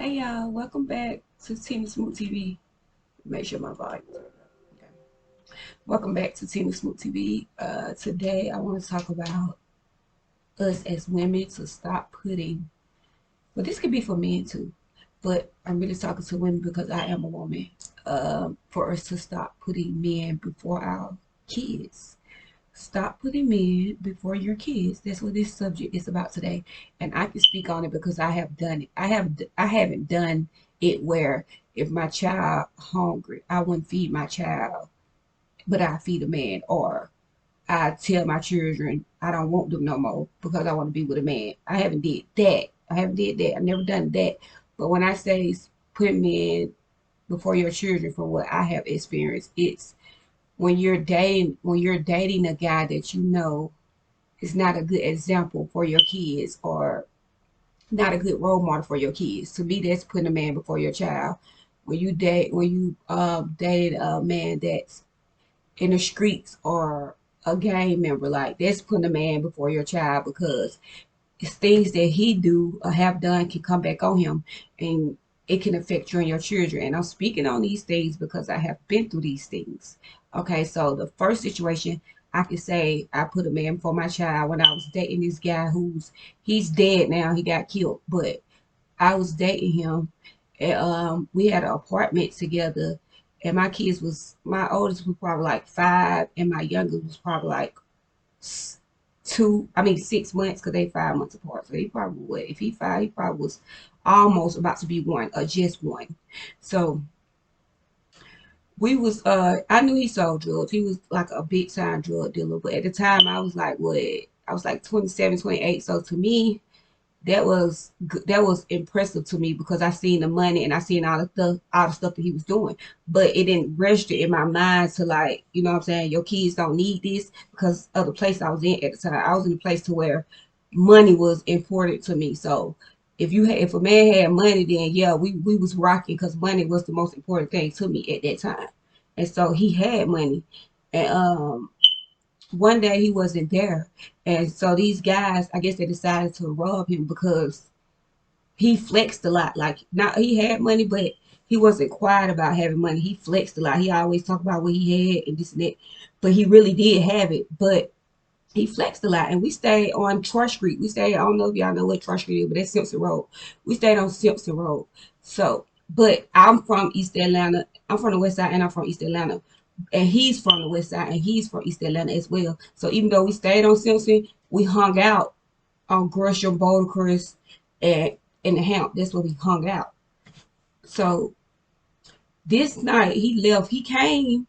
Hey y'all, welcome back to Tina Smoot TV. Make sure my volume. Okay. Welcome back to Tina Smoot TV. Today I want to talk about us as women to stop putting, well, this could be for men too, but I'm really talking to women because I am a woman. For us to stop putting men before our kids. Stop putting men before your kids. That's what this subject is about today, and I can speak on it because I have done it. I haven't done it where if my child hungry, I wouldn't feed my child, but I feed a man, or I tell my children I don't want them no more because I want to be with a man. I haven't did that. I haven't did that. I've never done that. But when I say put men before your children, from what I have experienced, it's when you're dating a guy that you know is not a good example for your kids, or not a good role model for your kids. To me, that's putting a man before your child. When you date a man that's in the streets, or a gang member, like, that's putting a man before your child, because it's things that he do or have done can come back on him, and it can affect you and your children. And I'm speaking on these things because I have been through these things. Okay, so the first situation, I could say I put a man before my child when I was dating this guy he's dead now. He got killed, but I was dating him, and we had an apartment together. And my oldest was probably like 5, and my youngest was probably like 6 months, because they 5 months apart. So he probably what if he 5, he probably was almost about to be 1, or just 1. So we was I knew he sold drugs. He was like a big time drug dealer. But at the time I was like, what? I was like 27, 28. So to me, that was impressive to me, because I seen the money and I seen all the stuff that he was doing. But it didn't register in my mind to, like, what I'm saying, your kids don't need this, because of the place I was in at the time. I was in a place to where money was important to me. So if a man had money, then yeah, we was rocking, because money was the most important thing to me at that time. And so he had money. And one day he wasn't there. And so these guys, I guess they decided to rob him, because he flexed a lot. Like, not he had money, but he wasn't quiet about having money. He flexed a lot. He always talked about what he had and this and that, but he really did have it. But he flexed a lot. And we stayed on Troy Street. We stayed, I don't know if y'all know what Troy Street is, but that's Simpson Road. We stayed on Simpson Road. So, but I'm from East Atlanta. I'm from the West Side, and I'm from East Atlanta. And he's from the West Side, and he's from East Atlanta as well. So even though we stayed on Simpson, we hung out on Gresham, Bouldercrest, and in the Hamp. That's where we hung out. So this night he left. He came,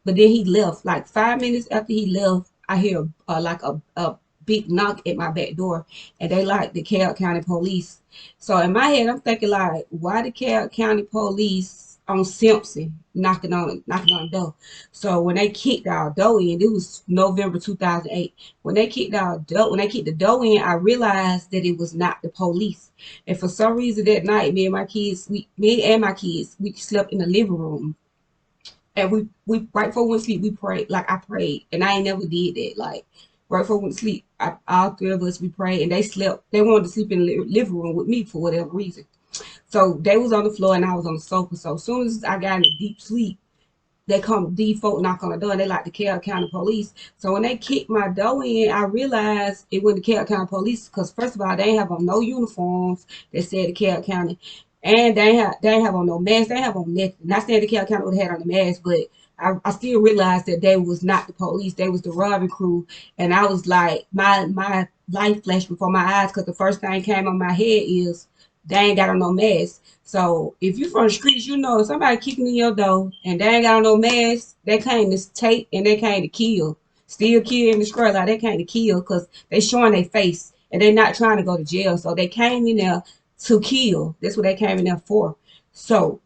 but then he left. Like 5 minutes after he left, I hear like a big knock at my back door, and they like the Carroll County Police. So in my head, I'm thinking, like, why the Carroll County Police on Simpson knocking on the door? So when they kicked our door in, it was November 2008. When they kicked the door in, I realized that it was not the police. And for some reason that night, me and my kids, we slept in the living room, and we right before we went to sleep, we prayed. Like, I prayed, and I ain't never did that. Like, right before we went to sleep, all three of us, we prayed, and they slept. They wanted to sleep in the living room with me for whatever reason. So they was on the floor and I was on the sofa. So as soon as I got into deep sleep, they come, these folk knock on the door, and they like the Carroll County Police. So when they kicked my door in, I realized it wasn't the Carroll County Police, because first of all, they ain't have on no uniforms that said the Carroll County, and they ain't have on no mask. They ain't have on nothing. Not saying the Carroll County would have had on the mask, but I still realized that they was not the police. They was the robbing crew. And I was like, my life flashed before my eyes, because the first thing came on my head is they ain't got on no mask. So if you from the streets, you know if somebody kicking in your door and they ain't got on no mask, they came to take and they came to kill. Still kill in the square, like they came to kill, because they showing their face and they not trying to go to jail. So they came in there to kill. That's what they came in there for. So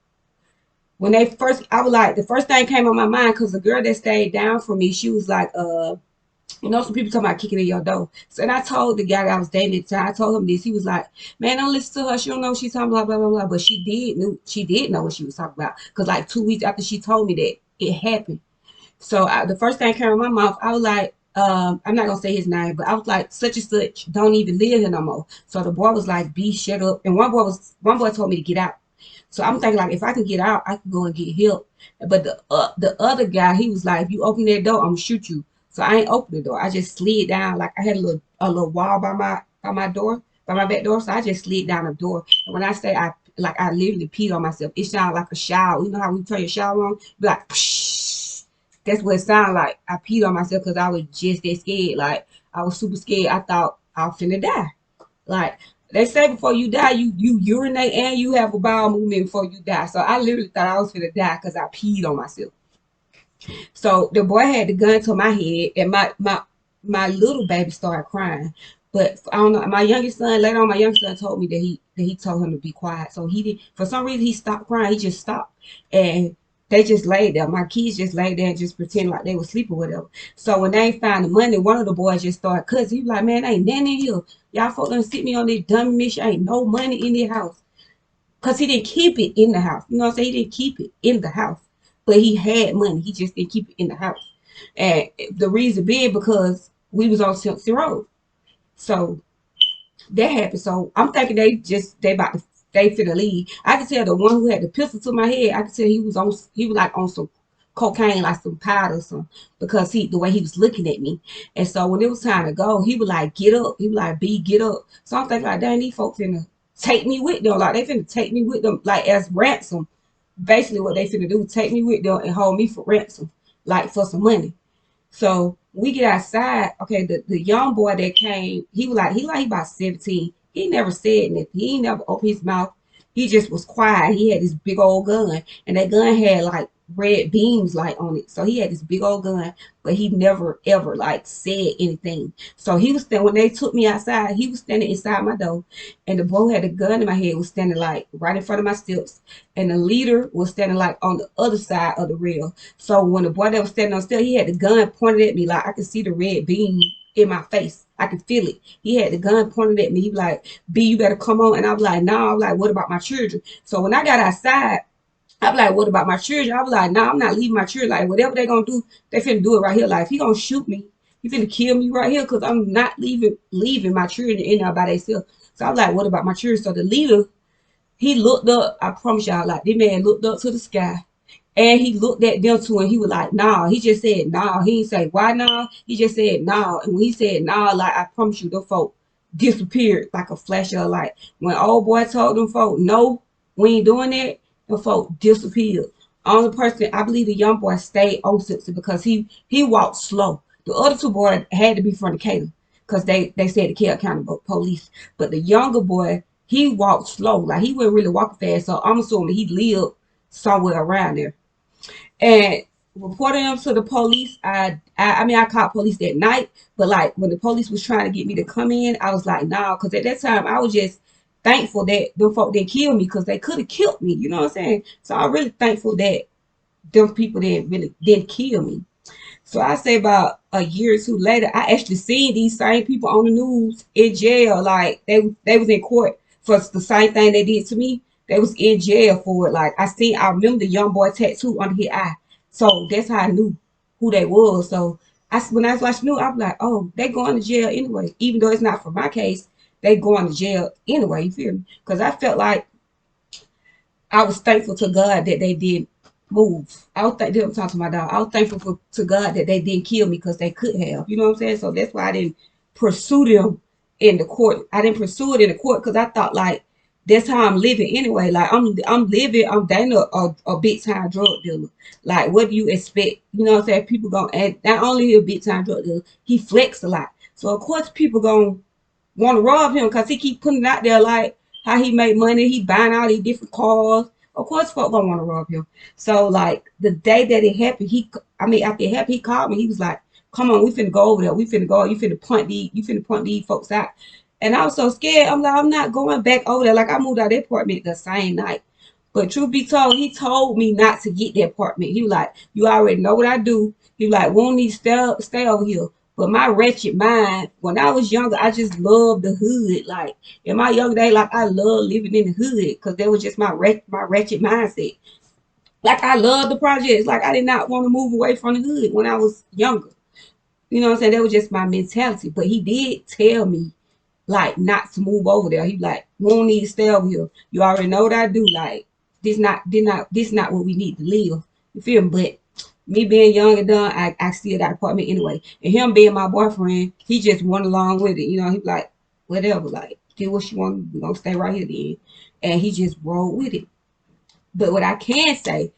when they first, I was like, the first thing came on my mind, because the girl that stayed down for me, she was like, some people talking about kicking in your door. So, and I told the guy that I was dating at the time, I told him this. He was like, "Man, don't listen to her. She don't know what she's talking about, blah blah blah." But she did know what she was talking about, because like 2 weeks after she told me that, it happened. So the first thing came out of my mouth, I was like, I'm not gonna say his name, but I was like, such and such don't even live here no more. So the boy was like, be shut up. And one boy told me to get out. So I'm thinking like, if I can get out, I can go and get help. But the other guy, he was like, if you open that door, I'm gonna shoot you. So I ain't open the door. I just slid down. Like I had a little wall by my door, by my back door. So I just slid down the door. And when I say I literally peed on myself. It sounded like a shower. You know how we turn your shower on? Be like, psh. That's what it sounded like. I peed on myself because I was just that scared. Like I was super scared. I thought I was finna die. Like they say before you die, you urinate and you have a bowel movement before you die. So I literally thought I was finna die because I peed on myself. So the boy had the gun to my head, and my little baby started crying. But I don't know. My youngest son later on, my youngest son told me that he told him to be quiet. So he did. For some reason, he stopped crying. He just stopped, and they just laid there. My kids just laid there and just pretend like they were asleep or whatever. So when they found the money, one of the boys just started cussing. He was like, "Man, ain't nothing in here. Y'all folks done sit me on this dumb mission. Ain't no money in the house." Cause he didn't keep it in the house. You know what I'm saying? He didn't keep it in the house. But he had money. He just didn't keep it in the house. And the reason being because we was on Simpson Road. So that happened. So I'm thinking they finna leave. I could tell the one who had the pistol to my head, I could tell he was like on some cocaine, like some powder or something, because the way he was looking at me. And so when it was time to go, he would like get up. He would like B, get up. So I'm thinking like, dang, these folks finna take me with them. Like they finna take me with them like as ransom. Basically what they finna do, take me with them and hold me for ransom, like for some money. So we get outside. Okay, the young boy that came, he about 17. He never said nothing. He never opened his mouth. He just was quiet. He had this big old gun, and that gun had like red beams like on it. So he had this big old gun, but he never ever like said anything. So he was standing when they took me outside. He was standing inside my door, and the boy who had the gun in my head was standing like right in front of my steps, and the leader was standing like on the other side of the rail. So when the boy that was standing on still, he had the gun pointed at me, like I could see the red beam in my face. I could feel it. He had the gun pointed at me. He was like, B, you better come on. And I was like, no. I was like, what about my children? So when I got outside, I was like, what about my children? I was like, no, I'm not leaving my children. Like, whatever they gonna do, they finna do it right here. Like, if he gonna shoot me, he finna kill me right here because I'm not leaving my children in there by themselves. So I was like, what about my children? So the leader, he looked up. I promise y'all, like, this man looked up to the sky. And he looked at them too, and he was like, "Nah." He just said, "Nah." He didn't say why, nah. He just said, "Nah." And when he said, "Nah," like I promise you, the folk disappeared like a flash of a light. When old boy told them folk, "No, we ain't doing that," the folk disappeared. Only person I believe the young boy stayed on Simpson because he walked slow. The other two boys had to be from Decatur because they said the Kell County police. But the younger boy, he walked slow, like he wasn't really walking fast. So I'm assuming he lived somewhere around there. And reporting them to the police, I mean I called police that night, but like when the police was trying to get me to come in, I was like, nah, because at that time I was just thankful that them folk didn't kill me because they could have killed me, you know what I'm saying? So I'm really thankful that them people didn't kill me. So I say about a year or two later, I actually seen these same people on the news in jail. Like they was in court for the same thing they did to me. They was in jail for it. Like I remember the young boy tattoo under his eye. So that's how I knew who they was. So when I was watching news, I was like, oh, they going to jail anyway. Even though it's not for my case, they going to jail anyway. You feel me? Because I felt like I was thankful to God that they did move. I was thankful. I'm talking to my dog. I was thankful to God that they didn't kill me because they could have. You know what I'm saying? So that's why I didn't pursue them in the court. I didn't pursue it in the court because I thought like that's how I'm living anyway. Like I'm living. I'm dating a big time drug dealer. Like what do you expect? You know what I'm saying? People gonna and not only a big time drug dealer, he flex a lot. So of course people gonna want to rob him because he keep putting it out there like how he make money. He buying all these different cars. Of course, folk don't want to rob him. So like the day that it happened, after it happened, he called me. He was like, "Come on, we finna go over there. We finna go. You finna point these folks out." And I was so scared. I'm like, I'm not going back over there. Like I moved out of the apartment the same night. But truth be told, he told me not to get the apartment. He was like, "You already know what I do." He was like, "We don't need to stay over here." But my wretched mind, when I was younger, I just loved the hood. Like in my young day, like I loved living in the hood because that was just my wretched mindset. Like I loved the projects. Like I did not want to move away from the hood when I was younger. You know what I'm saying? That was just my mentality. But he did tell me like not to move over there. He like, we don't need to stay over here. You already know what I do. Like this not what we need to live. You feel me? But me being young and dumb, I still got an apartment anyway. And him being my boyfriend, he just went along with it. You know, he like, whatever, like, do what you want, we're gonna stay right here then. And he just rolled with it. But what I can say,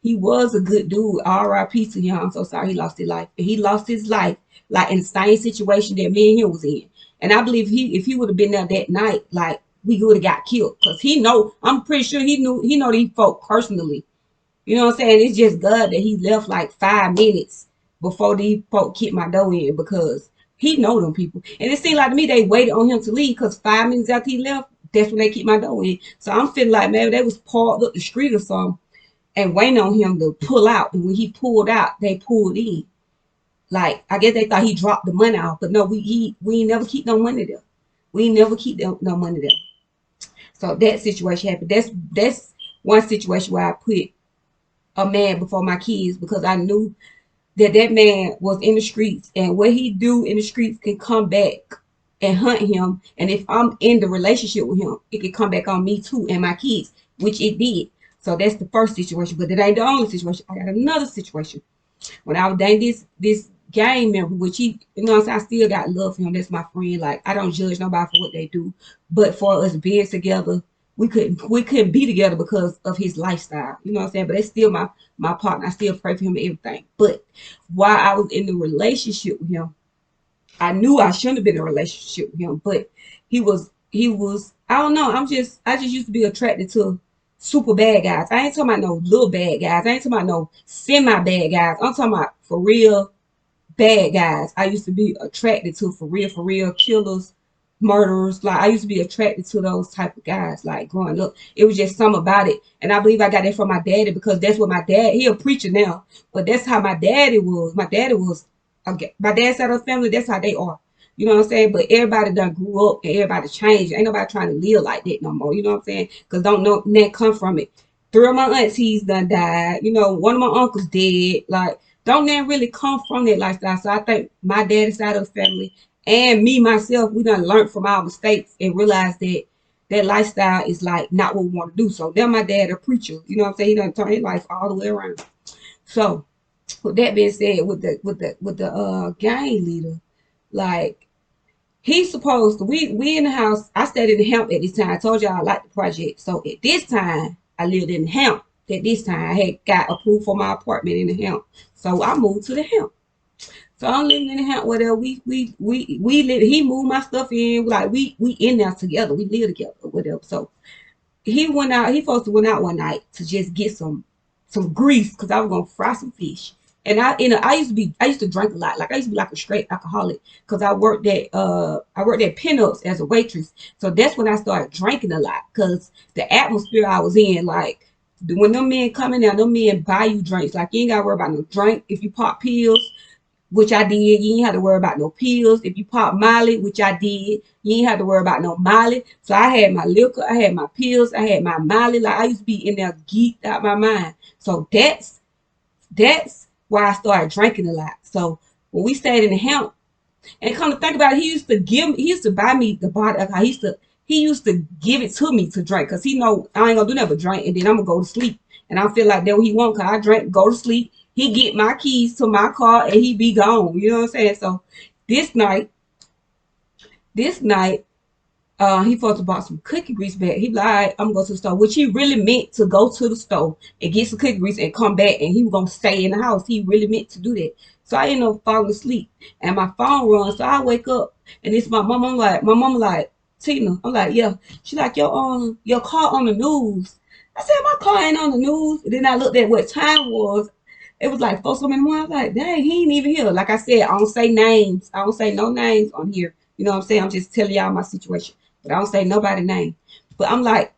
he was a good dude. R.I.P. to him. I'm so sorry he lost his life. And he lost his life like in the same situation that me and him was in. And I believe if he would have been there that night, like we would have got killed. Cause he know, I'm pretty sure he know these folk personally. You know what I'm saying? It's just God that he left like 5 minutes before these folk kicked my door in because he know them people. And it seemed like to me they waited on him to leave because 5 minutes after he left, that's when they kicked my door in. So I'm feeling like maybe they was parked up the street or something and waiting on him to pull out. And when he pulled out, they pulled in. Like I guess they thought he dropped the money off, but no, we ain't never keep no money there. We ain't never keep no money there. So that situation happened. That's one situation where I put a man before my kids because I knew that that man was in the streets and what he do in the streets can come back and hunt him. And if I'm in the relationship with him, it can come back on me too and my kids, which it did. So that's the first situation, but it ain't the only situation. I got another situation when I was dating this gang member, which he, you know what I'm saying, I still got love for him. That's my friend. Like I don't judge nobody for what they do, but for us being together, we couldn't be together because of his lifestyle. You know what I'm saying? But it's still my partner. I still pray for him and everything. But while I was in the relationship with him, I knew I shouldn't have been in a relationship with him. But he was I don't know. I just used to be attracted to super bad guys. I ain't talking about no little bad guys. I ain't talking about no semi bad guys. I'm talking about for real bad guys. I used to be attracted to for real killers, murderers. Like I used to be attracted to those type of guys. Like growing up, it was just something about it, and I believe I got that from my daddy because that's what my dad. He a preacher now, but that's how my daddy was. My daddy was. Okay, my dad's side of the family. That's how they are. You know what I'm saying? But everybody done grew up and everybody changed. Ain't nobody trying to live like that no more. You know what I'm saying? Because don't know that come from it. Three of my aunties done died. You know, one of my uncles dead. Like don't that really come from that lifestyle. So I think my daddy's side of the family and me myself, we done learned from our mistakes and realized that that lifestyle is like not what we want to do. So then my dad a preacher, you know what I'm saying? He done turned his life all the way around. So with that being said, with the gang leader, like he's supposed to we in the house. I stayed in the Hemp at this time. I told y'all I liked the project. So at this time I lived in the Hemp. At this time I had got approved for my apartment in the Hemp. So I moved to the Hemp. So I'm living in the Hemp whatever we live. He moved my stuff in. Like we in there together. We live together or whatever. So he went out. He supposed to went out one night to just get some grease because I was gonna fry some fish. And I used to drink a lot. Like I used to be like a straight alcoholic because I worked at Pinups as a waitress. So that's when I started drinking a lot because the atmosphere I was in, like when them men come in there, them men buy you drinks. Like you ain't gotta worry about no drink if you pop pills, which I did. You ain't have to worry about no pills. If you pop Molly, which I did, you ain't have to worry about no Molly. So I had my liquor, I had my pills, I had my Molly. Like I used to be in there geeked out my mind. So that's why I started drinking a lot. So when we stayed in the Hemp, and come to think about it, he used to buy me the bottle of alcohol. He used to give it to me to drink because he know I ain't gonna do nothing but drink and then I'm gonna go to sleep. And I feel like that what he want because I drink, go to sleep. He get my keys to my car and he be gone. You know what I'm saying? So this night, this night, he supposed to bought some cookie grease back. He like, I'm gonna go to the store, which he really meant to go to the store and get some cookie grease and come back, and he was gonna stay in the house. He really meant to do that. So I ended up falling asleep, and my phone runs. So I wake up, and it's my mom like, Tina. I'm like, yeah. She like, your car on the news. I said, my car ain't on the news. And then I looked at what time it was. It was like 4 something in the morning. I was like, dang, he ain't even here. Like I said, I don't say names. I don't say no names on here. You know what I'm saying? I'm just telling y'all my situation. But I don't say nobody name. But I'm like,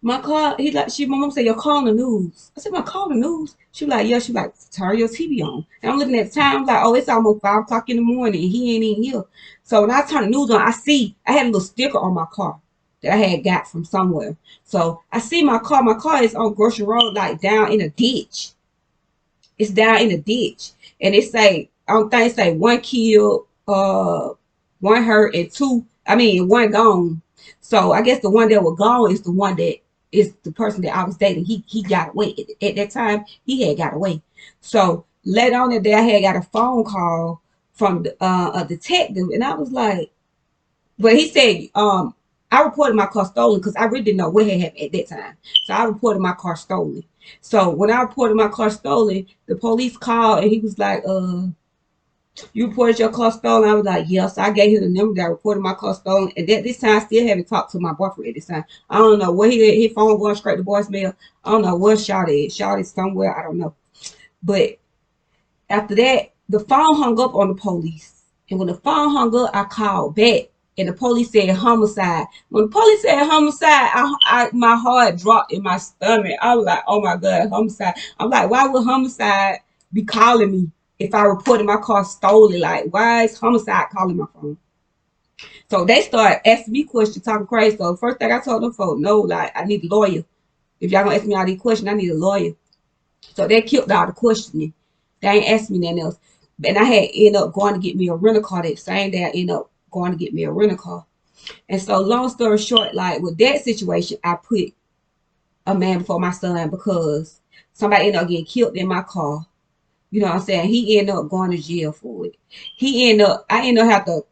my car, my mom said, your car on the news. I said, my car on the news? She was like, yeah, she was like, turn your TV on. And I'm looking at the time, I'm like, oh, it's almost 5 o'clock in the morning and he ain't even here. So when I turn the news on, I had a little sticker on my car that I had got from somewhere. So I see my car is on Grocery Road, like down in a ditch. It's down in a ditch. And it say, I don't think say one killed, one hurt, and one gone. So I guess the one that was gone is the one that is the person that I was dating. He got away at that time. He had got away. So later on that day, I had got a phone call from a detective, and I was like, but he said, I reported my car stolen because I really didn't know what had happened at that time. So I reported my car stolen. So when I reported my car stolen, the police called and he was like, you reported your car stolen? I was like, yes. I gave him the number that I reported my car stolen. And that this time I still haven't talked to my boyfriend at this time. I don't know where his phone going straight to voicemail. I don't know where Shawty is. Shawty's somewhere. I don't know. But after that, the phone hung up on the police. And when the phone hung up, I called back. And the police said homicide. When the police said homicide, my heart dropped in my stomach. I was like, oh my God, homicide. I'm like, why would homicide be calling me if I reported my car stolen? Like, why is homicide calling my phone? So they started asking me questions, talking crazy. So first thing I told them folks, no, like, I need a lawyer. If y'all gonna ask me all these questions, I need a lawyer. So they killed all the questioning. They ain't asked me nothing else. And I had ended up going to get me a rental car that same day. I ended up going to get me a rental car. And so long story short, like with that situation, I put a man before my son because somebody ended up getting killed in my car. You know what I'm saying? He ended up going to jail for it. I ended up having to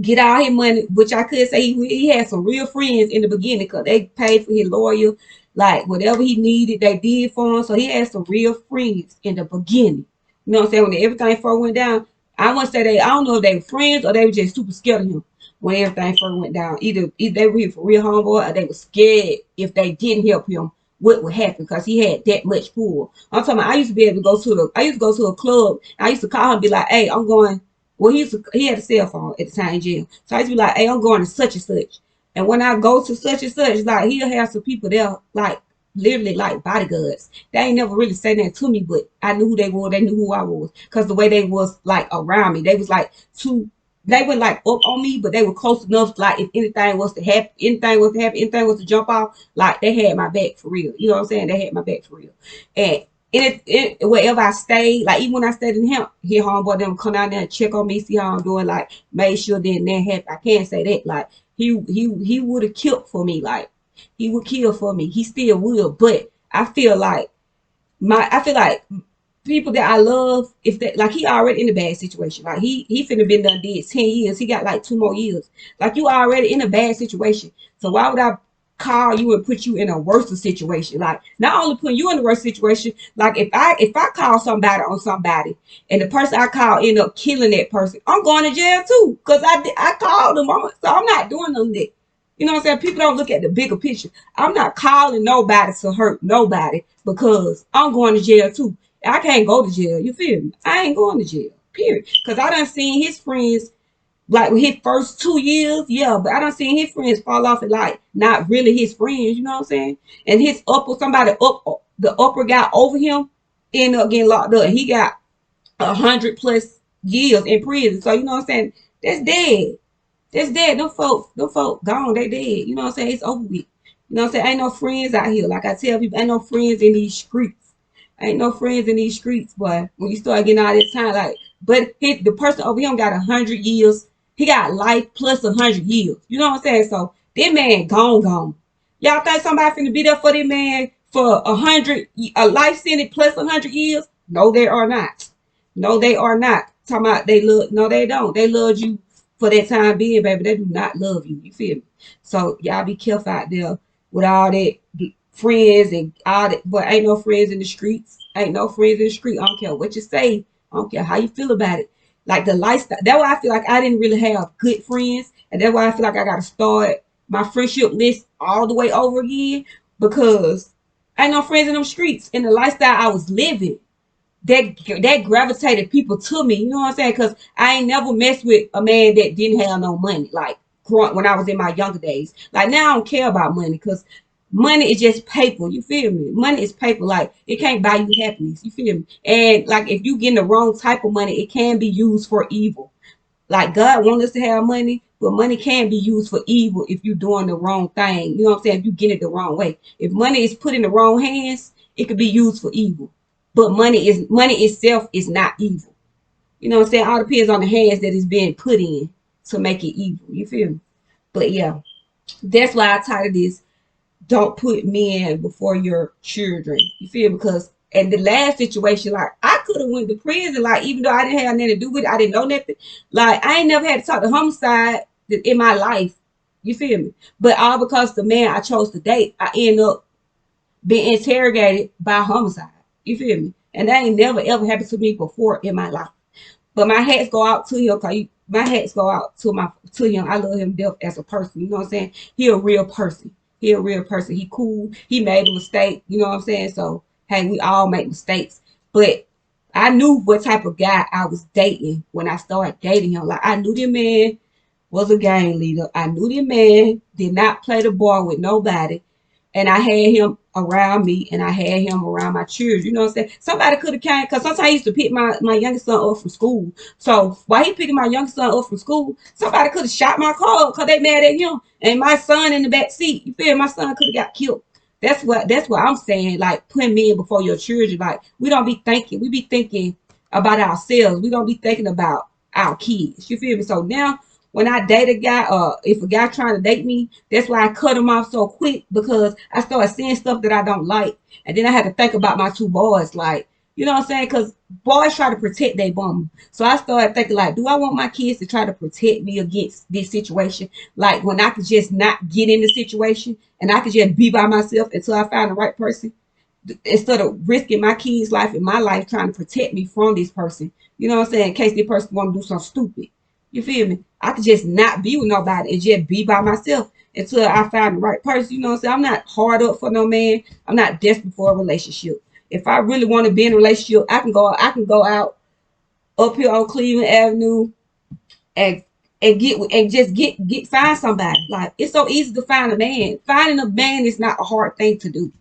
get all his money, which I could say he had some real friends in the beginning because they paid for his lawyer, like whatever he needed, they did for him. So he had some real friends in the beginning. You know what I'm saying? When everything first went down, I wouldn't say I don't know if they were friends or they were just super scared of him when everything first went down. Either they were here for real homeboy or they were scared if they didn't help him, what would happen because he had that much pull. I'm talking about I used to be able to go to a club. I used to call him and be like, hey, I'm going. Well, he had a cell phone at the time in jail. So I used to be like, hey, I'm going to such and such. And when I go to such and such, like he'll have some people there, like literally like bodyguards. They ain't never really said that to me, but I knew who they were. They knew who I was. Because the way they was like around me, they was like they were like up on me, but they were close enough. Like if anything was to happen, anything was to jump off, like they had my back for real. You know what I'm saying? They had my back for real. And wherever I stayed, like even when I stayed in him, his homeboy them come out there and check on me, see how I'm doing, like made sure that happen. I can't say that. Like he would have killed for me. Like he would kill for me. He still will. But I feel like people that I love, if that like he already in a bad situation. Like he finna been done did 10 years. He got like 2 more years. Like you already in a bad situation. So why would I call you and put you in a worse situation? Like not only put you in a worse situation, like if I call somebody on somebody and the person I call end up killing that person, I'm going to jail too. Cause I called them. So I'm not doing them that. You know what I'm saying? People don't look at the bigger picture. I'm not calling nobody to hurt nobody because I'm going to jail too. I can't go to jail. You feel me? I ain't going to jail. Period. Because I done seen his friends like with his first 2 years, yeah, but I done seen his friends fall off and like not really his friends, you know what I'm saying? And his somebody the upper guy over him ended up getting locked up. He got 100+ years in prison. So you know what I'm saying? That's dead. That's dead. Them folk gone. They dead. You know what I'm saying? It's over with. You know what I'm saying? Ain't no friends out here. Like I tell people, ain't no friends in these streets. Ain't no friends in these streets, boy. When you start getting all this time, like, but the person over him got 100 years. He got life plus 100 years. You know what I'm saying? So that man gone. Y'all think somebody finna be there for that man for a life sentence plus 100 years? No, they are not. No, they are not. Talking about they love. No, they don't. They love you for that time being, baby. They do not love you. You feel me? So y'all be careful out there with all that friends and all that. But ain't no friends in the streets. Ain't no friends in the street. I don't care what you say. I don't care how you feel about it. Like the lifestyle. That's why I feel like I didn't really have good friends, and that's why I feel like I gotta start my friendship list all the way over again because ain't no friends in them streets. And the lifestyle I was living, that gravitated people to me. You know what I'm saying? Because I ain't never messed with a man that didn't have no money. Like when I was in my younger days. Like now I don't care about money because money is just paper. You feel me? Money is paper. Like it can't buy you happiness. You feel me? And like if you get the wrong type of money, it can be used for evil. Like God wants us to have money, but money can be used for evil if you're doing the wrong thing. You know what I'm saying? If you get it the wrong way. If money is put in the wrong hands, it could be used for evil. But money itself is not evil. You know what I'm saying? All depends on the hands that it's being put in to make it evil. You feel me? But yeah, that's why I titled this "Don't Put Men Before Your Children." You feel me? Because in the last situation, like I could have went to prison, like even though I didn't have nothing to do with it, I didn't know nothing. Like I ain't never had to talk to homicide in my life. You feel me? But all because the man I chose to date, I end up being interrogated by homicide. You feel me? And that ain't never ever happened to me before in my life. But my hats go out to him, cause my hats go out to him. I love him death as a person. You know what I'm saying? He a real person. He a real person. He cool. He made a mistake. You know what I'm saying? So hey, we all make mistakes. But I knew what type of guy I was dating when I started dating him. Like I knew the man was a gang leader. I knew the man did not play the ball with nobody. And I had him around me and I had him around my children. You know what I'm saying? Somebody could have came, because sometimes I used to pick my youngest son up from school. So while he picking my youngest son up from school, somebody could have shot my car because they mad at him. And my son in the back seat. You feel me? My son could have got killed. That's what I'm saying. Like putting men before your children. Like we don't be thinking. We be thinking about ourselves. We don't be thinking about our kids. You feel me? So now when I date a guy, if a guy trying to date me, that's why I cut him off so quick, because I started seeing stuff that I don't like. And then I had to think about my two boys, like, you know what I'm saying? Because boys try to protect their bum. So I started thinking, like, do I want my kids to try to protect me against this situation? Like, when I could just not get in the situation and I could just be by myself until I find the right person, instead of risking my kids' life and my life trying to protect me from this person. You know what I'm saying? In case this person want to do something stupid. You feel me? I could just not be with nobody and just be by myself until I find the right person. You know what I'm saying? I'm not hard up for no man. I'm not desperate for a relationship. If I really want to be in a relationship, I can go out up here on Cleveland Avenue and and just find somebody. Like it's so easy to find a man. Finding a man is not a hard thing to do.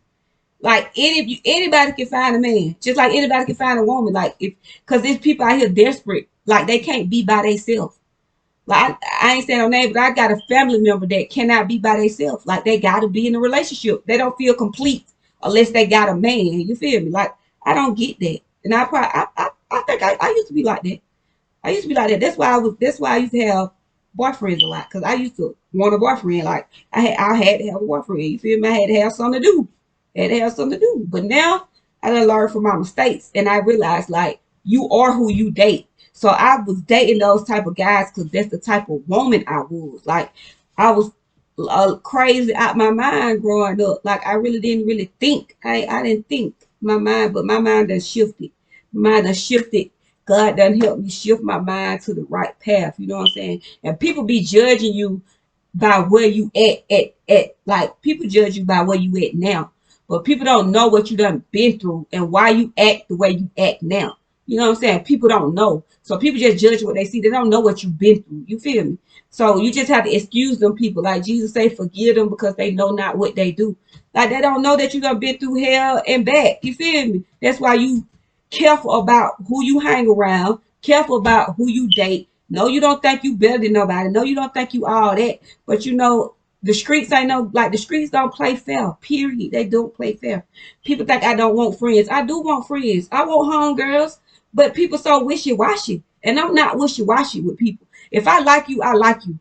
Like anybody can find a man, just like anybody can find a woman. Like if because there's people out here desperate, like they can't be by themselves. Like I ain't saying no name, but I got a family member that cannot be by themselves. Like they got to be in a relationship. They don't feel complete unless they got a man. You feel me? Like I don't get that, and I think I used to be like that. I used to be like that. That's why I used to have boyfriends a lot, because I used to want a boyfriend. Like I had to have a boyfriend. You feel me? I had to have something to do. I had to have something to do. But now I done learned from my mistakes, and I realized like you are who you date. So I was dating those type of guys because that's the type of woman I was. Like I was crazy out my mind growing up. Like I really didn't really think. I didn't think my mind, but my mind done shifted. My mind done shifted. God done helped me shift my mind to the right path. You know what I'm saying? And people be judging you by where you at like people judge you by where you at now. But people don't know what you done been through and why you act the way you act now. You know what I'm saying? People don't know. So people just judge what they see. They don't know what you've been through. You feel me? So you just have to excuse them people. Like Jesus say, forgive them because they know not what they do. Like they don't know that you done been through hell and back. You feel me? That's why you careful about who you hang around, careful about who you date. No, you don't think you better than nobody. No, you don't think you all that. But you know, the streets ain't no like the streets don't play fair. Period. They don't play fair. People think I don't want friends. I do want friends. I want homegirls. But people so wishy-washy. And I'm not wishy-washy with people. If I like you, I like you.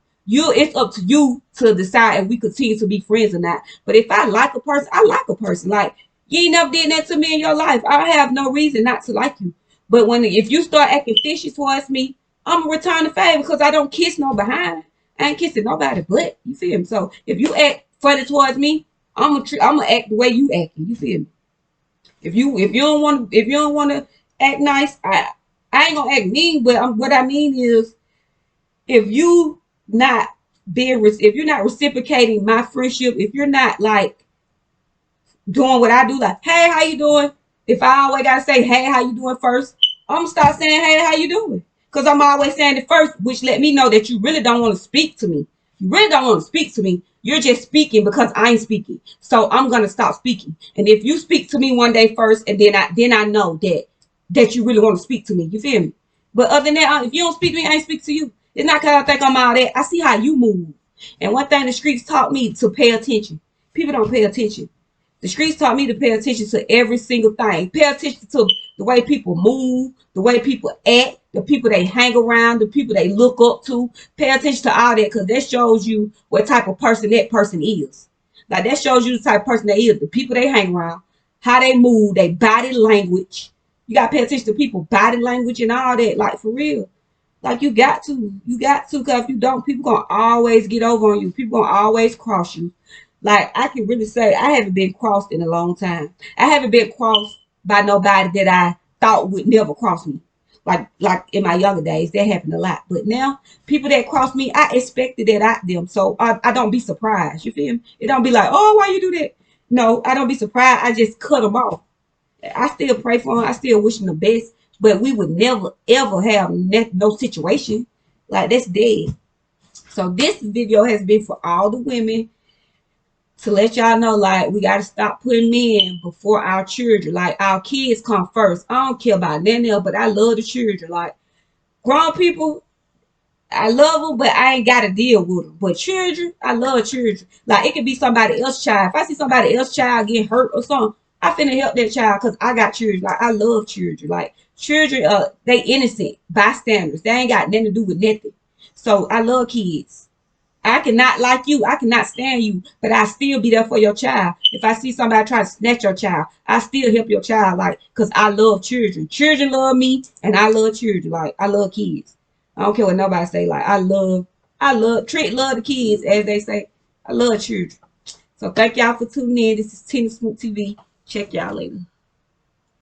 It's up to you to decide if we continue to be friends or not. But if I like a person, I like a person. Like you ain't never did that to me in your life. I have no reason not to like you. But if you start acting fishy towards me, I'm gonna return the favor because I don't kiss no behind. I ain't kissing nobody but. You feel me? So if you act funny towards me, I'm gonna act the way you acting. You feel me? If you don't want to act nice, I ain't gonna act mean. But what I mean is, if you not if you're not reciprocating my friendship, if you're not like doing what I do, like, hey, how you doing? If I always gotta say, hey, how you doing first, I'm gonna start saying, hey, how you doing? Because I'm always saying it first, which let me know that you really don't want to speak to me. You really don't want to speak to me. You're just speaking because I ain't speaking. So I'm gonna stop speaking. And if you speak to me one day first, and then I know that you really want to speak to me. You feel me? But other than that, if you don't speak to me, I ain't speak to you. It's not because I think I'm all that. I see how you move. And one thing the streets taught me to pay attention. People don't pay attention. The streets taught me to pay attention to every single thing. Pay attention to the way people move, the way people act, the people they hang around, the people they look up to. Pay attention to all that because that shows you what type of person that person is. Like that shows you the type of person they is, the people they hang around, how they move, their body language. You gotta pay attention to people body language and all that, like for real. Like you got to, cause if you don't, people gonna always get over on you. People gonna always cross you. Like I can really say, I haven't been crossed in a long time. I haven't been crossed by nobody that I thought would never cross me. Like in my younger days, that happened a lot. But now, people that cross me, I expected that out them, so I don't be surprised. You feel me? It don't be like, oh, why you do that? No, I don't be surprised. I just cut them off. I still pray for him. I still wish him the best. But we would never ever have no situation like that's dead. So this video has been for all the women to let y'all know, like, we got to stop putting men before our children. Like, our kids come first. I don't care about nothing else, but I love the children. Like, grown people, I love them, but I ain't got to deal with them. But children, I love children. Like, it could be somebody else's child. If I see somebody else's child getting hurt or something, I finna help that child because I got children. Like, I love children. Like, children, they innocent bystanders. They ain't got nothing to do with nothing. So, I love kids. I cannot like you. I cannot stand you, but I still be there for your child. If I see somebody try to snatch your child, I still help your child, like, because I love children. Children love me, and I love children. Like, I love kids. I don't care what nobody say. Like, Trent love the kids, as they say. I love children. So thank y'all for tuning in. This is Tina Smoot TV. Check y'all later.